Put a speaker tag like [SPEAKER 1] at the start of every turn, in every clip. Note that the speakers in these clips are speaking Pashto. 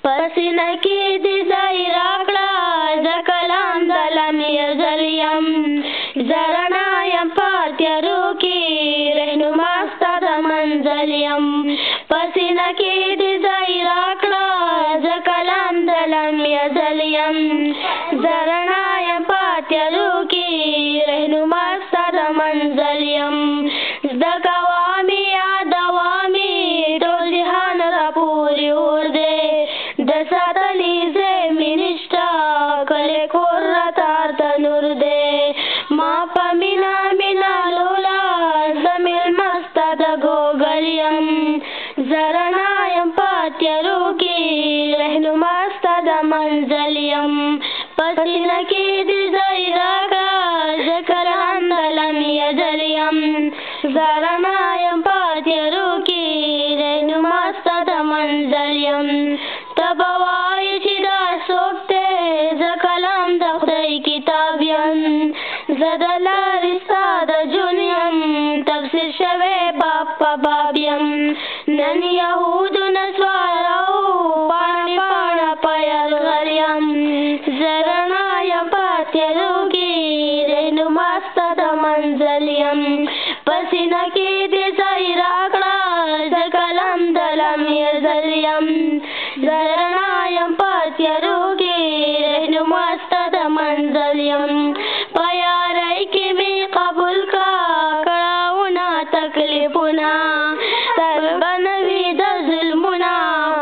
[SPEAKER 1] پسینه کې دې ځای راکړه زه کلام د لم یزل یم زه رڼا یم په تیارو کې رهنما ستا د منزل یم پسینه کې دې ځای راکړه زه کلام د لم یزل یم زه رڼا یم په تیارو کې رهنما ستا د منزل یم زده کوه مې یادوه مې ټول جهان راپورې اور دی د ساتلې ځای مې نشته کلی کور راته تنور دی ما په مینا مینا لولا زه مېلمه ستا د ګوګل یم زه رڼا یم په تیارو کې رهنما ستا د منزل یم پسینه کې دې ځای راکړه زه کلام د لم یزل یم زه رڼا یم په تیارو کې رهنما ستا د منزل یم ته به وایې چې دا څوک دی زه کلام د خدای کتاب یم زه د لارې ستا د ژوند یم تفسیر شوی باب په باب یم نن یهودو نسوارو پاڼې پاڼه په یرغل یم زه رڼا یم په تیارو کې رهنما ستا د منزل یم پسینه کې دې ځای راکړه زه کلام د لم یزل یم زه رڼا یم په تیارو کې رهنما ستا د منزل یم په یارۍ کې مې قبول کړه کړاوونه تکلیفونه سر به نه وي د ظلمونه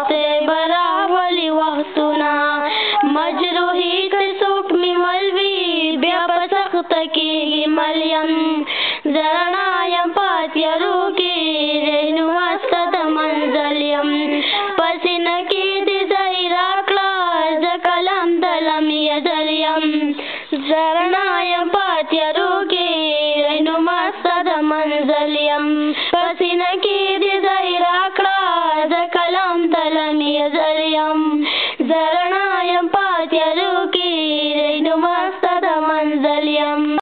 [SPEAKER 1] خدای به راولي وختونه مجروحي که څوک مې ولوي بیا په سخته کېږي مل یم زه رڼا یم په تیارو کې رهنما ستا د منزل یم پسینه کې دې ځای راکړه زه کلام د لم یزل یم زه رڼا یم په تیارو